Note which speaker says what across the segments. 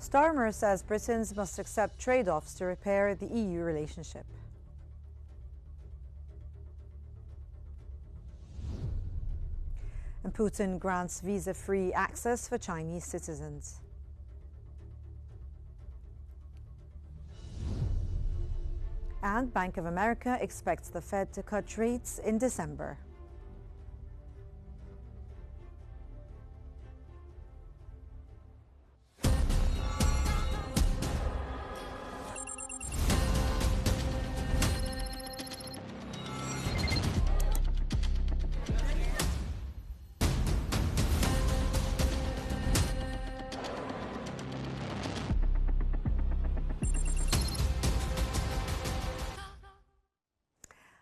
Speaker 1: Starmer says Britons must accept trade-offs to repair the EU relationship. And Putin grants visa-free access for Chinese citizens. And Bank of America expects the Fed to cut rates in December.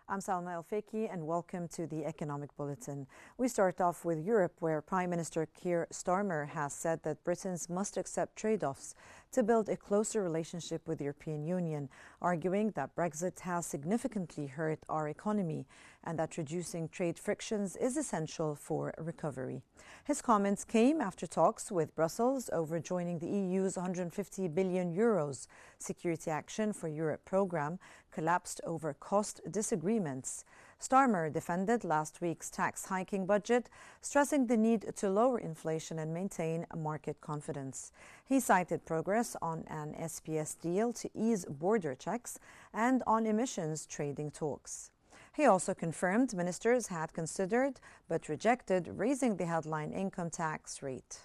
Speaker 1: I'm Salma El-Feki and welcome to the Economic Bulletin. We start off with Europe, where Prime Minister Keir Starmer has said that Britons must accept trade-offs to build a closer relationship with the European Union, arguing that Brexit has significantly hurt our economy and that reducing trade frictions is essential for recovery. His comments came after talks with Brussels over joining the EU's €150 billion Security Action for Europe programme collapsed over cost disagreements. Starmer defended last week's tax hiking budget, stressing the need to lower inflation and maintain market confidence. He cited progress on an SPS deal to ease border checks and on emissions trading talks. He also confirmed ministers had considered but rejected raising the headline income tax rate.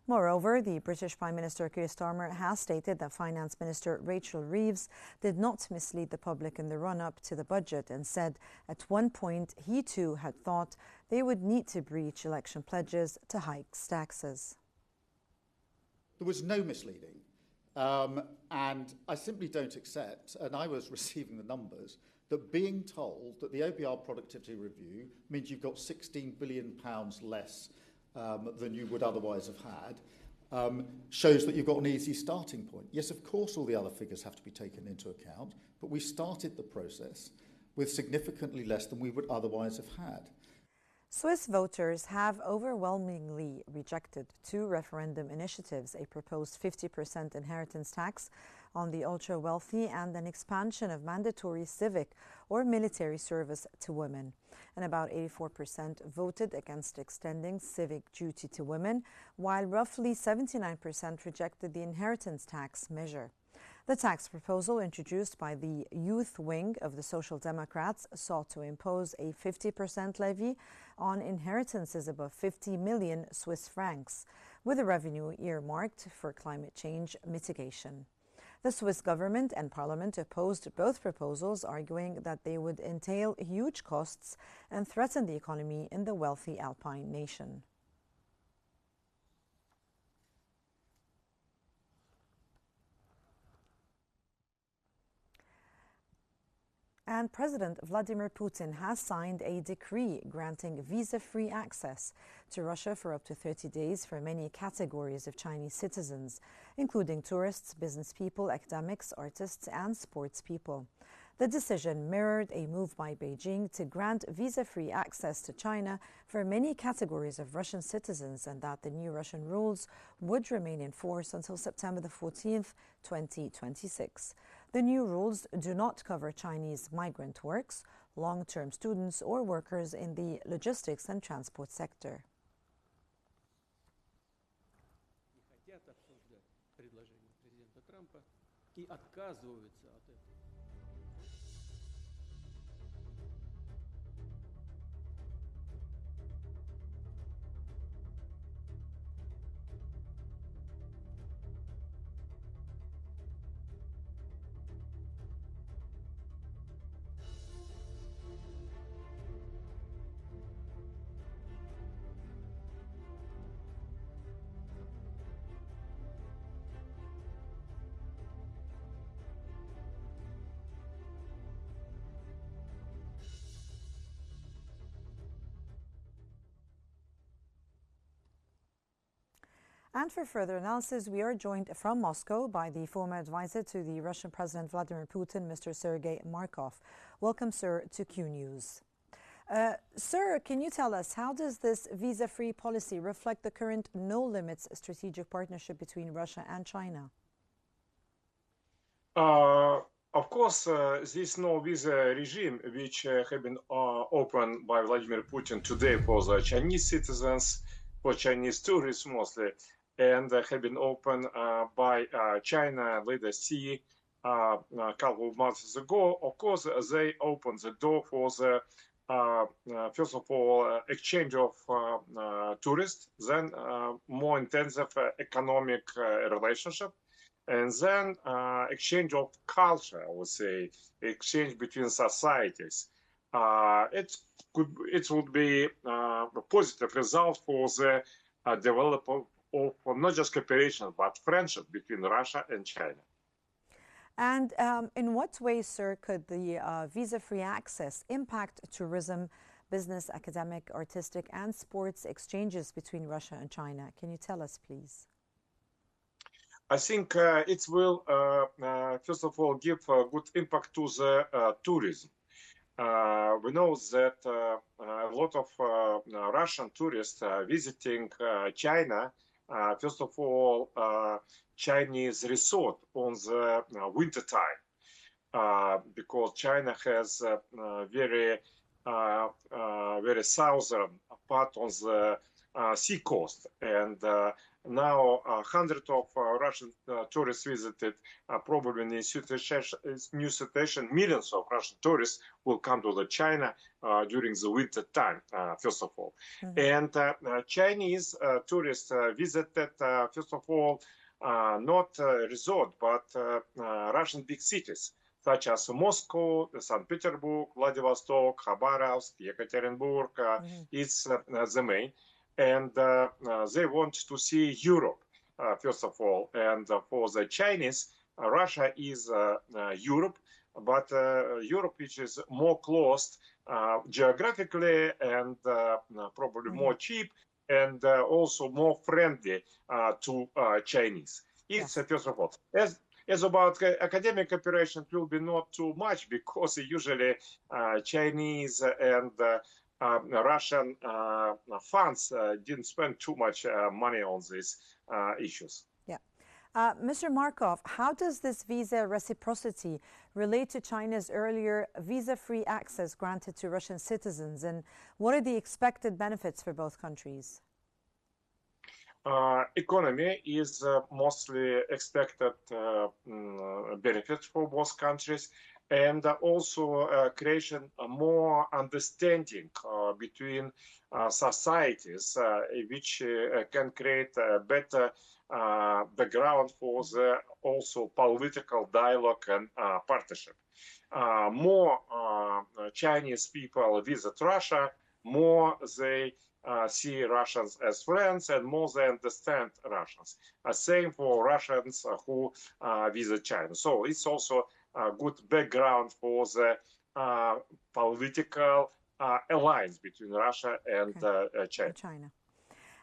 Speaker 1: Moreover, the British Prime Minister Keir Starmer has stated that Finance Minister Rachel Reeves did not mislead the public in the run-up to the budget and said at one point he too had thought they would need to breach election pledges to hike taxes.
Speaker 2: There was no misleading, and I simply don't accept, and I was receiving the numbers, that being told that the OBR productivity review means you've got £16 billion less than you would otherwise have had, shows that you've got an easy starting point. Yes, of course, all the other figures have to be taken into account, but we started the process with significantly less than we would otherwise have had.
Speaker 1: Swiss voters have overwhelmingly rejected two referendum initiatives, a proposed 50% inheritance tax on the ultra-wealthy and an expansion of mandatory civic or military service to women. And about 84% voted against extending civic duty to women, while roughly 79% rejected the inheritance tax measure. The tax proposal introduced by the youth wing of the Social Democrats sought to impose a 50% levy on inheritances above 50 million Swiss francs, with the revenue earmarked for climate change mitigation. The Swiss government and parliament opposed both proposals, arguing that they would entail huge costs and threaten the economy in the wealthy Alpine nation. And President Vladimir Putin has signed a decree granting visa-free access to Russia for up to 30 days for many categories of Chinese citizens, including tourists, business people, academics, artists, and sports people. The decision mirrored a move by Beijing to grant visa-free access to China for many categories of Russian citizens, and that the new Russian rules would remain in force until September the 14th, 2026. The new rules do not cover Chinese migrant workers, long-term students, or workers in the logistics and transport sector. And for further analysis, we are joined from Moscow by the former advisor to the Russian President Vladimir Putin, Mr. Sergei Markov. Welcome, sir, to Qnews. Sir, can you tell us, how does this visa-free policy reflect the current no-limits strategic partnership between Russia and China?
Speaker 3: Of course, this no-visa regime, which have been opened by Vladimir Putin today for the Chinese citizens, for Chinese tourists mostly, and have been opened by China Leader Xi a couple of months ago. Of course, they opened the door for the first of all, exchange of tourists, then more intensive economic relationship, and then exchange of culture, I would say, exchange between societies. It would be a positive result for the development of not just cooperation, but friendship between Russia and China.
Speaker 1: And in what ways, sir, could the visa-free access impact tourism, business, academic, artistic, and sports exchanges between Russia and China? Can you tell us, please?
Speaker 3: I think it will, first of all, give a good impact to the tourism. We know that a lot of Russian tourists visiting China, first of all, Chinese resort on the winter time, because China has very southern part on the sea coast, and now hundreds of Russian tourists visited. Probably in this new situation, millions of Russian tourists will come to the China during the winter time, first of all. And Chinese tourists visited, first of all, not resort, but Russian big cities, such as Moscow, St. Petersburg, Vladivostok, Khabarovsk, Yekaterinburg. It's the main. And they want to see Europe, first of all. And for the Chinese, Russia is Europe, but Europe which is more closed geographically and probably more cheap, and also more friendly to Chinese. It's first of all. As about academic cooperation, it will be not too much, because usually Chinese and Russian funds didn't spend too much money on these issues.
Speaker 1: Yeah. Mr. Markov, how does this visa reciprocity relate to China's earlier visa-free access granted to Russian citizens, and what are the expected benefits for both countries?
Speaker 3: Economy is mostly expected benefits for both countries, and also creation more understanding between societies, which can create a better background for the also political dialogue and partnership. More Chinese people visit Russia, more they see Russians as friends, and more they understand Russians. Same for Russians who visit China. So it's also a good background for the political alliance between Russia and China.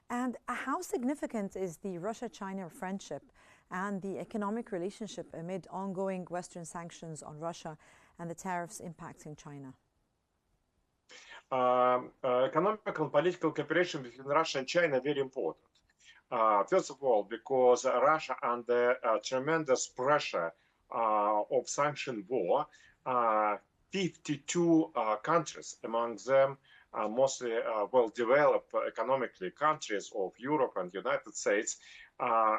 Speaker 1: And how significant is the Russia-China friendship and the economic relationship amid ongoing Western sanctions on Russia and the tariffs impacting China?
Speaker 3: Economic and political cooperation between Russia and China are very important. First of all, because Russia, under tremendous pressure of sanction war, 52 countries, among them mostly well-developed economically countries of Europe and United States,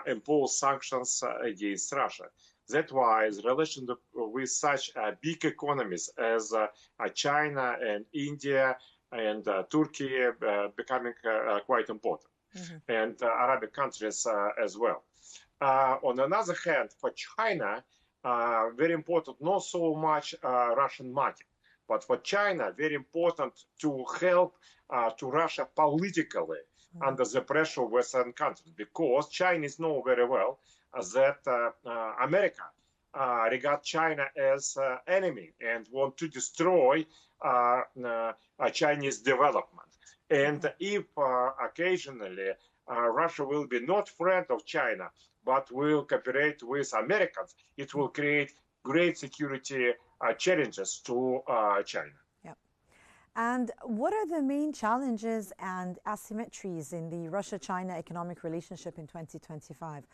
Speaker 3: impose sanctions against Russia. That's why the relation with such big economies as China and India and Turkey becoming quite important, and Arabic countries as well. On the other hand, for China, very important, not so much Russian market, but for China, very important to help to Russia politically under the pressure of Western countries, because Chinese know very well that America regard China as enemy and want to destroy Chinese development. And if occasionally Russia will be not friend of China, but will cooperate with Americans, it will create great security challenges to China.
Speaker 1: Yeah. And what are the main challenges and asymmetries in the Russia-China economic relationship in 2025,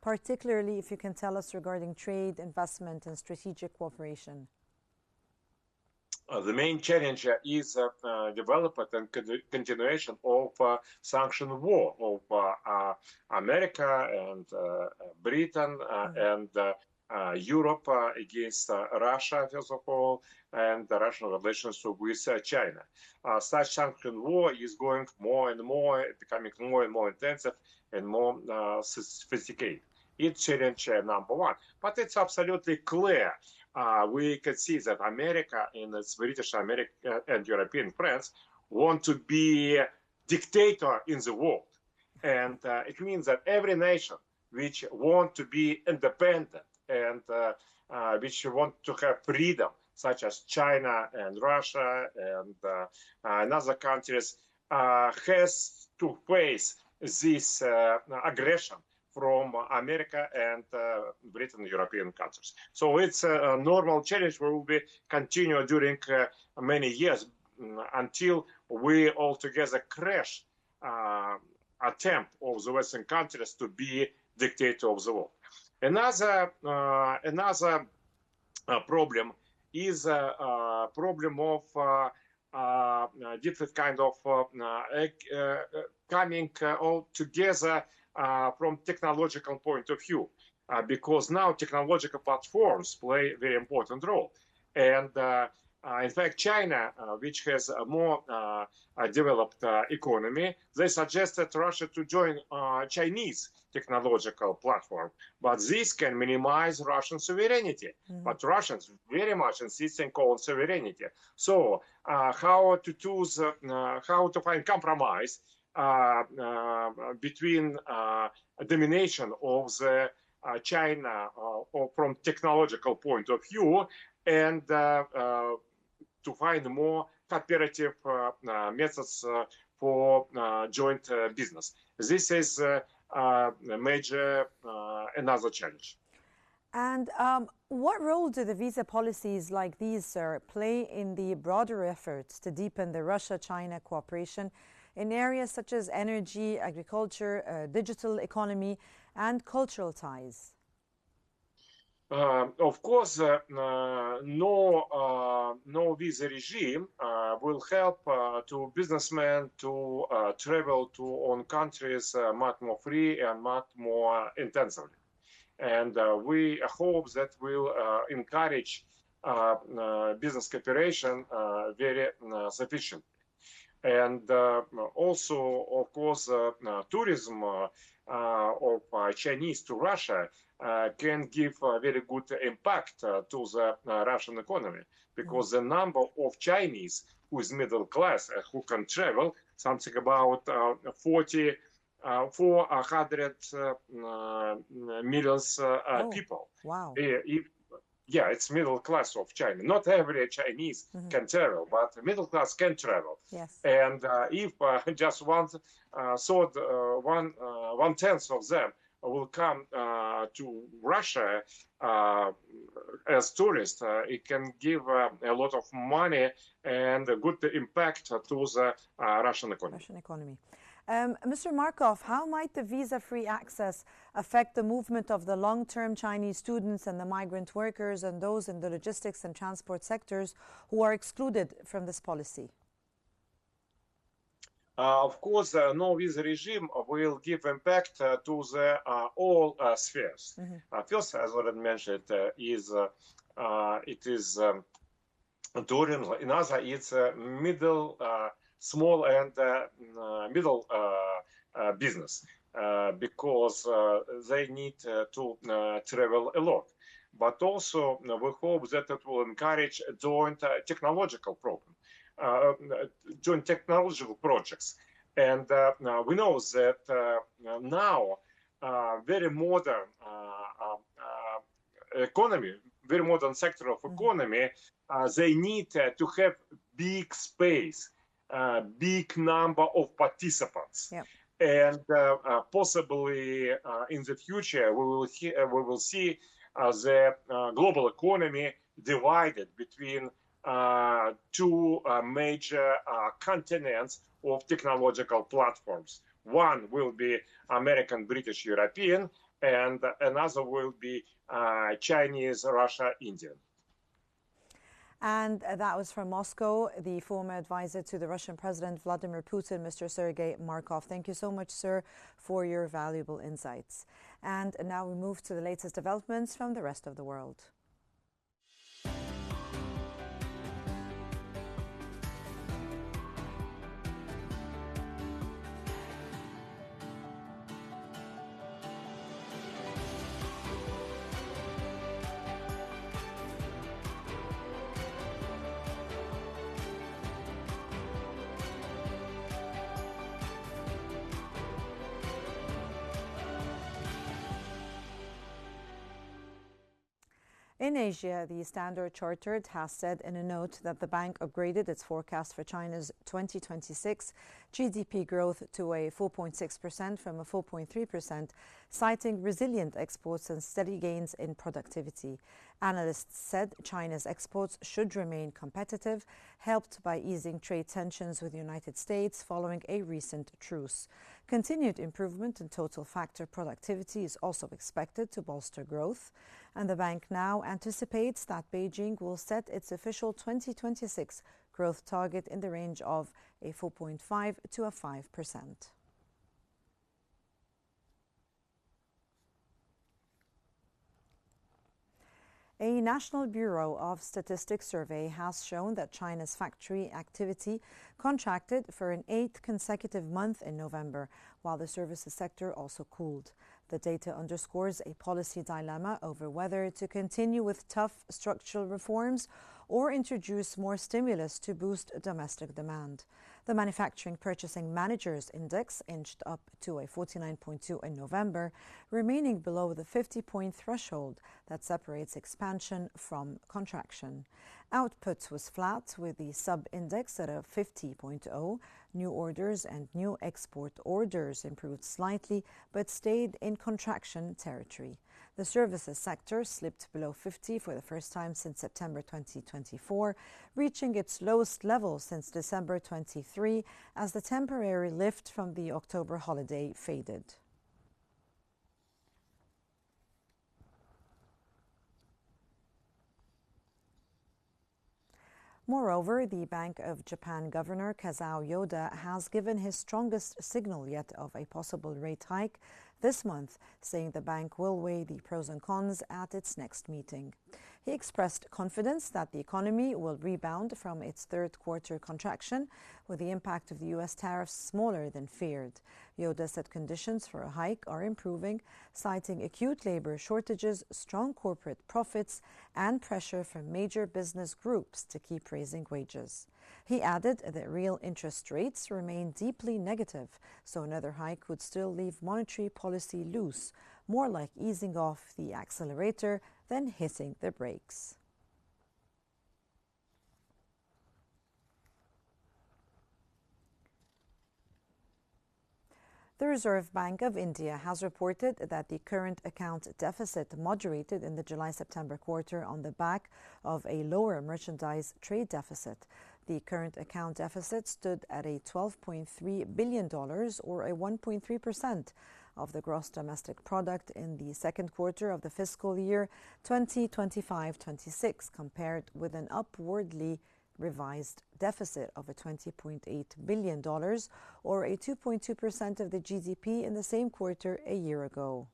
Speaker 1: particularly if you can tell us regarding trade, investment, and strategic cooperation?
Speaker 3: The main challenge is development and continuation of sanction war of America and Britain and Europe against Russia, first of all, and the Russian relations with China. Such sanction war is going more and more, becoming more and more intensive and more sophisticated. It's challenge number one, but it's absolutely clear. We can see that America and its British American and European friends want to be dictator in the world. And it means that every nation which want to be independent and which want to have freedom, such as China and Russia and other countries, has to face this aggression from America and Britain and European countries. So it's a normal challenge that will be continue during many years until we altogether crash attempt of the Western countries to be dictator of the world. Another problem is a problem of different kind of coming all together from technological point of view, because now technological platforms play a very important role. And in fact, China, which has a more developed economy, they suggested Russia to join Chinese technological platform. But this can minimize Russian sovereignty. But Russians very much insisting on sovereignty. So how to choose, how to find compromise between domination of the China or from technological point of view and to find more cooperative methods for joint business. This is a major another challenge.
Speaker 1: And what role do the visa policies like these, sir, play in the broader efforts to deepen the Russia-China cooperation in areas such as energy, agriculture, digital economy, and cultural ties?
Speaker 3: Of course, no visa regime will help to businessmen to travel to on countries much more free and much more intensively. And we hope that will encourage business cooperation very sufficiently. And also, of course, tourism of Chinese to Russia can give a very good impact to the Russian economy, because the number of Chinese who is middle class who can travel, something about 400 millions people.
Speaker 1: Wow.
Speaker 3: Yeah, it's middle class of China. Not every Chinese can travel, but middle class can travel.
Speaker 1: Yes.
Speaker 3: And if just one tenth of them will come to Russia as tourists, it can give a lot of money and a good impact to the Russian economy.
Speaker 1: Mr. Markov, how might the visa-free access affect the movement of the long-term Chinese students and the migrant workers and those in the logistics and transport sectors who are excluded from this policy?
Speaker 3: Of course, no visa regime will give impact to the all spheres. First, as already mentioned, it is tourism. Another, it's middle, small and middle business, because they need to travel a lot. But also, we hope that it will encourage joint technological program. Joint technological projects. And we know that now very modern economy, very modern sector of economy, they need to have big space, big number of participants.
Speaker 1: Yep.
Speaker 3: and possibly in the future we will see the global economy divided between two major continents of technological platforms. One will be American, British, European, and another will be Chinese, Russia, Indian.
Speaker 1: And that was from Moscow, the former advisor to the Russian President Vladimir Putin, Mr. Sergei Markov. Thank you so much, sir, for your valuable insights. And now we move to the latest developments from the rest of the world. In Asia, the Standard Chartered has said in a note that the bank upgraded its forecast for China's 2026 GDP growth to a 4.6% from a 4.3%, citing resilient exports and steady gains in productivity. Analysts said China's exports should remain competitive, helped by easing trade tensions with the United States following a recent truce. Continued improvement in total factor productivity is also expected to bolster growth, and the bank now anticipates that Beijing will set its official 2026 growth target in the range of a 4.5 to a 5%. A National Bureau of Statistics survey has shown that China's factory activity contracted for an 8th consecutive month in November, while the services sector also cooled. The data underscores a policy dilemma over whether to continue with tough structural reforms or introduce more stimulus to boost domestic demand. The Manufacturing Purchasing Managers Index inched up to a 49.2 in November, remaining below the 50-point threshold that separates expansion from contraction. Output was flat, with the sub-index at a 50.0. New orders and new export orders improved slightly, but stayed in contraction territory. The services sector slipped below 50 for the first time since September 2024, reaching its lowest level since December 23 as the temporary lift from the October holiday faded. Moreover, the Bank of Japan Governor Kazuo Yoda has given his strongest signal yet of a possible rate hike this month, saying the bank will weigh the pros and cons at its next meeting. He expressed confidence that the economy will rebound from its third quarter contraction, with the impact of the U.S. tariffs smaller than feared. Yoda said conditions for a hike are improving, citing acute labor shortages, strong corporate profits, and pressure from major business groups to keep raising wages. He added that real interest rates remain deeply negative, so another hike would still leave monetary policy loose, more like easing off the accelerator than hitting the brakes. The Reserve Bank of India has reported that the current account deficit moderated in the July-September quarter on the back of a lower merchandise trade deficit. The current account deficit stood at a $12.3 billion, or a 1.3% of the gross domestic product in the second quarter of the fiscal year 2025-26, compared with an upwardly revised deficit of a $20.8 billion, or a 2.2% of the GDP in the same quarter a year ago.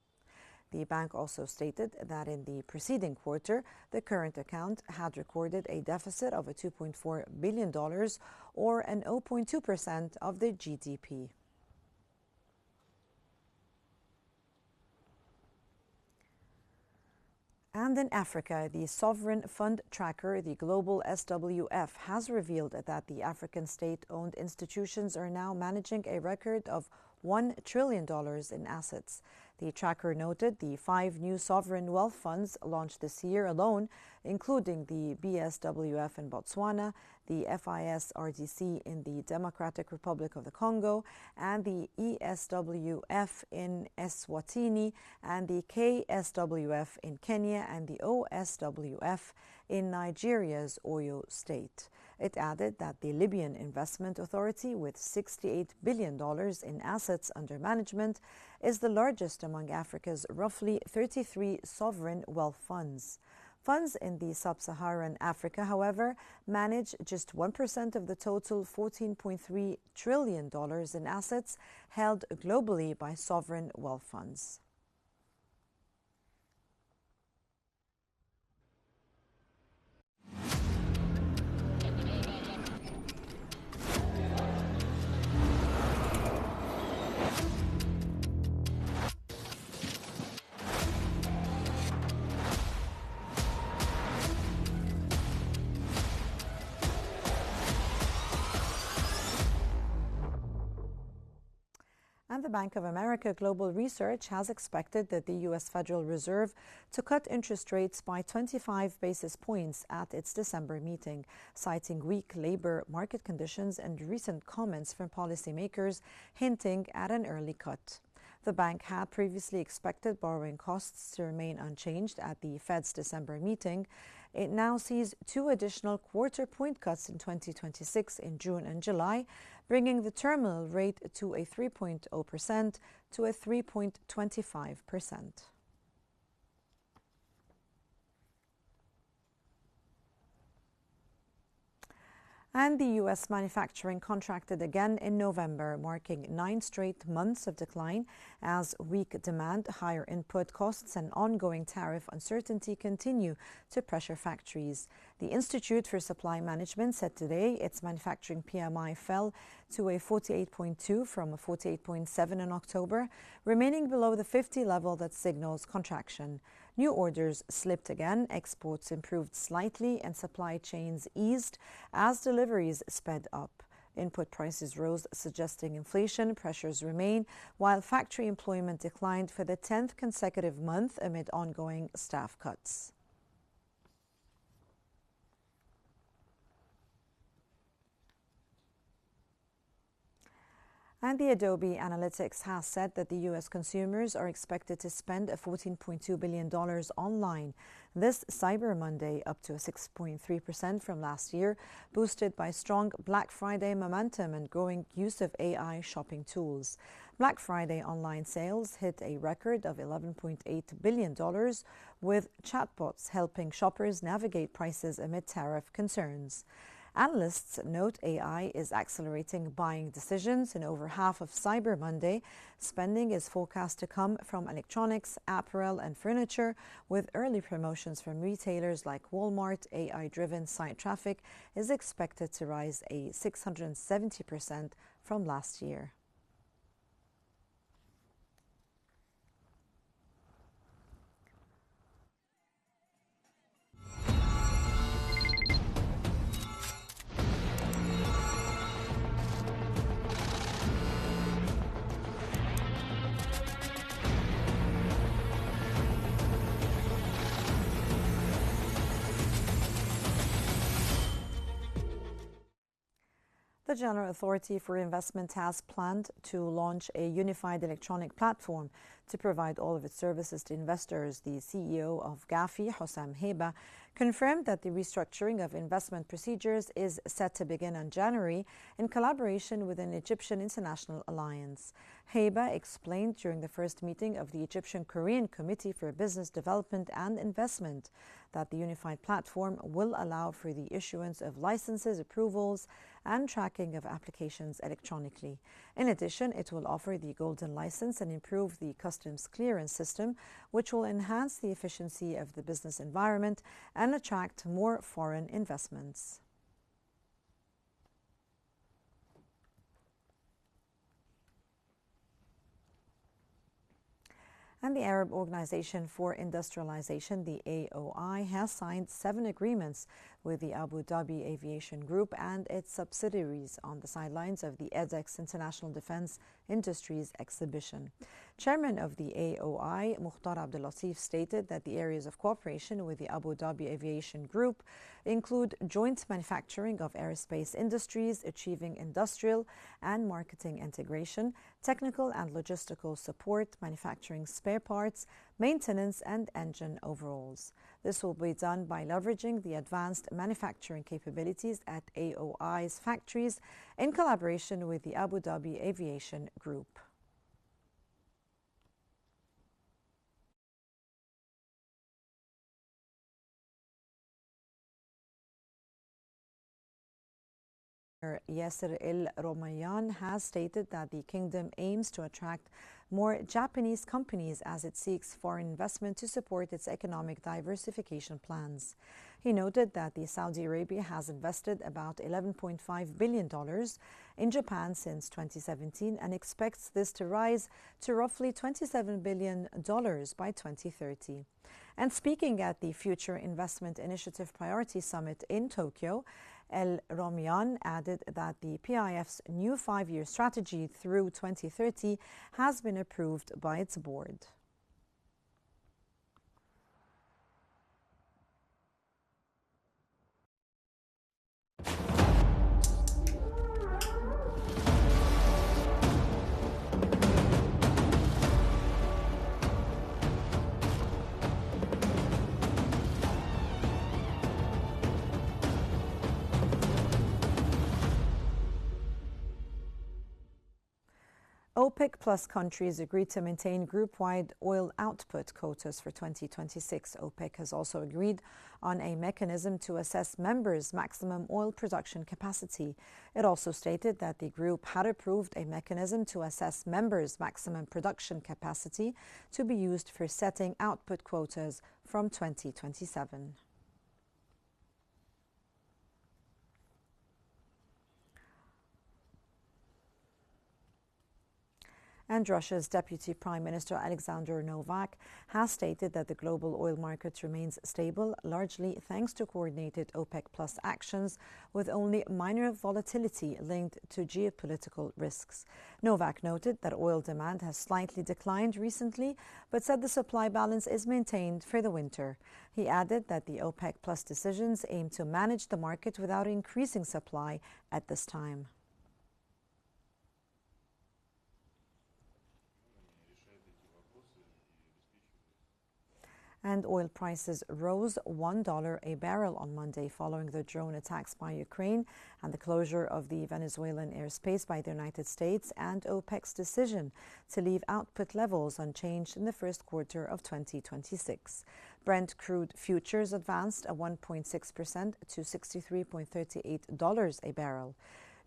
Speaker 1: The bank also stated that in the preceding quarter, the current account had recorded a deficit of a $2.4 billion, or an 0.2% of the GDP. And in Africa, the sovereign fund tracker, the global SWF, has revealed that the African state-owned institutions are now managing a record of $1 trillion in assets. The tracker noted the 5 new sovereign wealth funds launched this year alone, including the BSWF in Botswana, the FIS-RDC in the Democratic Republic of the Congo, and the ESWF in Eswatini, and the KSWF in Kenya, and the OSWF in Nigeria's Oyo State. It added that the Libyan Investment Authority, with $68 billion in assets under management, is the largest among Africa's roughly 33 sovereign wealth funds. Funds in the sub-Saharan Africa, however, manage just 1% of the total $14.3 trillion in assets held globally by sovereign wealth funds. And the Bank of America Global Research has expected that the U.S. Federal Reserve to cut interest rates by 25 basis points at its December meeting, citing weak labor market conditions and recent comments from policymakers hinting at an early cut. The bank had previously expected borrowing costs to remain unchanged at the Fed's December meeting. It now sees 2 additional quarter-point cuts in 2026 in June and July, bringing the terminal rate to a 3.0% to a 3.25%. And the U.S. manufacturing contracted again in November, marking 9 straight months of decline as weak demand, higher input costs, and ongoing tariff uncertainty continue to pressure factories. The Institute for Supply Management said today its manufacturing PMI fell to a 48.2 from a 48.7 in October, remaining below the 50 level that signals contraction. New orders slipped again, exports improved slightly, and supply chains eased as deliveries sped up. Input prices rose, suggesting inflation pressures remain, while factory employment declined for the 10th consecutive month amid ongoing staff cuts. And the Adobe Analytics has said that the U.S. consumers are expected to spend $14.2 billion online this Cyber Monday, up to 6.3% from last year, boosted by strong Black Friday momentum and growing use of AI shopping tools. Black Friday online sales hit a record of $11.8 billion, with chatbots helping shoppers navigate prices amid tariff concerns. Analysts note AI is accelerating buying decisions. In over half of Cyber Monday, spending is forecast to come from electronics, apparel, and furniture, with early promotions from retailers like Walmart. AI-driven site traffic is expected to rise a 670% from last year. The General Authority for Investment has planned to launch a unified electronic platform to provide all of its services to investors. The CEO of GAFI, Hossam Heba, confirmed that the restructuring of investment procedures is set to begin in January in collaboration with an Egyptian international alliance. Heba explained during the first meeting of the Egyptian-Korean Committee for Business Development and Investment that the unified platform will allow for the issuance of licenses, approvals, and tracking of applications electronically. In addition, it will offer the Golden License and improve the customs clearance system, which will enhance the efficiency of the business environment and attract more foreign investments. And the Arab Organization for Industrialization, the AOI, has signed 7 agreements with the Abu Dhabi Aviation Group and its subsidiaries on the sidelines of the edX International Defense Industries exhibition. Chairman of the AOI, Mukhtar Abdul Latif, stated that the areas of cooperation with the Abu Dhabi Aviation Group include joint manufacturing of aerospace industries, achieving industrial and marketing integration, technical and logistical support, manufacturing spare parts, maintenance and engine overhauls. This will be done by leveraging the advanced manufacturing capabilities at AOI's factories in collaboration with the Abu Dhabi Aviation Group. Yasser El-Romayan has stated that the kingdom aims to attract more Japanese companies as it seeks foreign investment to support its economic diversification plans. He noted that Saudi Arabia has invested about $11.5 billion in Japan since 2017 and expects this to rise to roughly $27 billion by 2030. And speaking at the Future Investment Initiative Priority Summit in Tokyo, El-Romian added that the PIF's new 5-year strategy through 2030 has been approved by its board. OPEC Plus countries agreed to maintain group-wide oil output quotas for 2026. OPEC has also agreed on a mechanism to assess members' maximum oil production capacity. It also stated that the group had approved a mechanism to assess members' maximum production capacity to be used for setting output quotas from 2027. And Russia's Deputy Prime Minister Alexander Novak has stated that the global oil market remains stable, largely thanks to coordinated OPEC Plus actions with only minor volatility linked to geopolitical risks. Novak noted that oil demand has slightly declined recently, but said the supply balance is maintained for the winter. He added that the OPEC Plus decisions aim to manage the market without increasing supply at this time. And oil prices rose $1 a barrel on Monday following the drone attacks by Ukraine and the closure of the Venezuelan airspace by the United States and OPEC's decision to leave output levels unchanged in the first quarter of 2026. Brent crude futures advanced a 1.6% to $63.38 a barrel.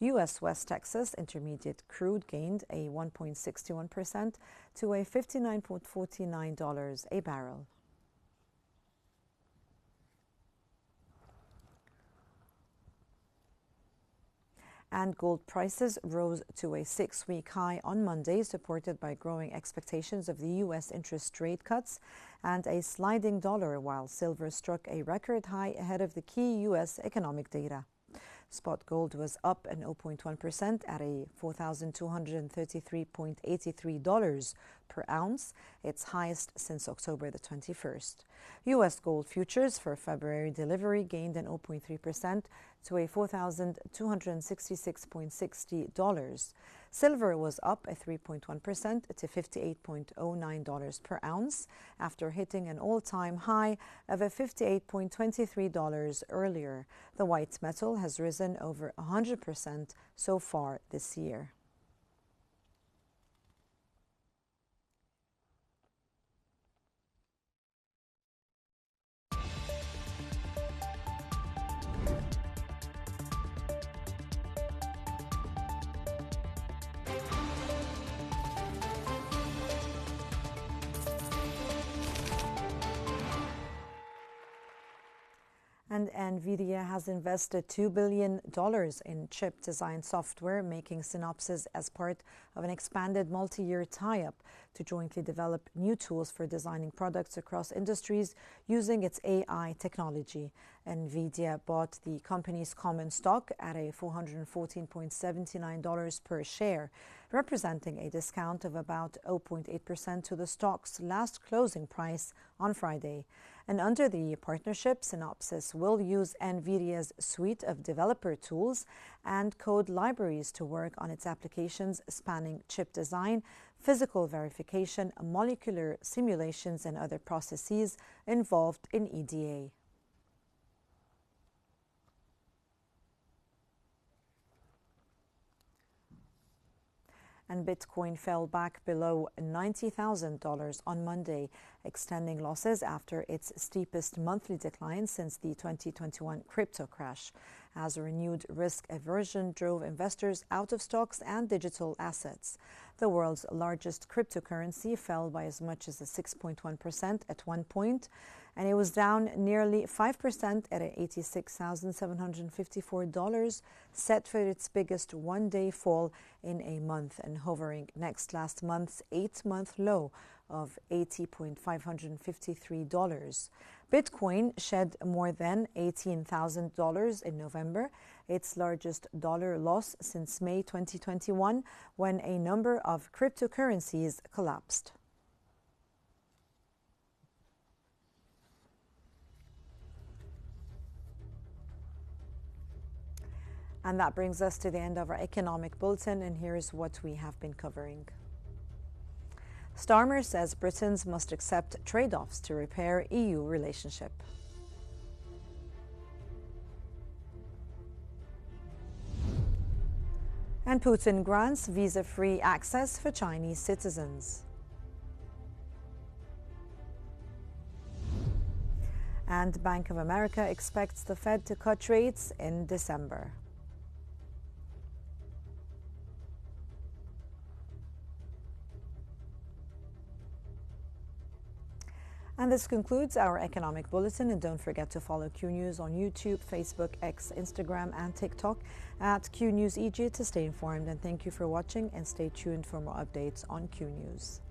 Speaker 1: U.S. West Texas Intermediate crude gained a 1.61% to a $59.49 a barrel. And gold prices rose to a 6-week high on Monday, supported by growing expectations of the U.S. interest rate cuts and a sliding dollar, while silver struck a record high ahead of the key U.S. economic data. Spot gold was up an 0.1% at a $4,233.83 per ounce, its highest since October the 21st. U.S. gold futures for February delivery gained an 0.3% to a $4,266.60. Silver was up a 3.1% to $58.09 per ounce after hitting an all-time high of a $58.23 earlier. The white metal has risen over 100% so far this year. And NVIDIA has invested $2 billion in chip design software, making Synopsys as part of an expanded multi-year tie-up to jointly develop new tools for designing products across industries using its AI technology. NVIDIA bought the company's common stock at a $414.79 per share, representing a discount of about 0.8% to the stock's last closing price on Friday. And under the partnership, Synopsys will use NVIDIA's suite of developer tools and code libraries to work on its applications spanning chip design, physical verification, molecular simulations, and other processes involved in EDA. And Bitcoin fell back below $90,000 on Monday, extending losses after its steepest monthly decline since the 2021 crypto crash, as renewed risk aversion drove investors out of stocks and digital assets. The world's largest cryptocurrency fell by as much as 6.1% at one point, and it was down nearly 5% at $86,754, set for its biggest one-day fall in a month and hovering next last month's 8-month low of $80,553. Bitcoin shed more than $18,000 in November, its largest dollar loss since May 2021, when a number of cryptocurrencies collapsed. And that brings us to the end of our economic bulletin, and here's what we have been covering. Starmer says Britons must accept trade-offs to repair EU relationship. And Putin grants visa-free access for Chinese citizens. And Bank of America expects the Fed to cut rates in December. And this concludes our economic bulletin. And don't forget to follow Q News on YouTube, Facebook, X, Instagram, and TikTok at Q News EG to stay informed. And thank you for watching, and stay tuned for more updates on Q News.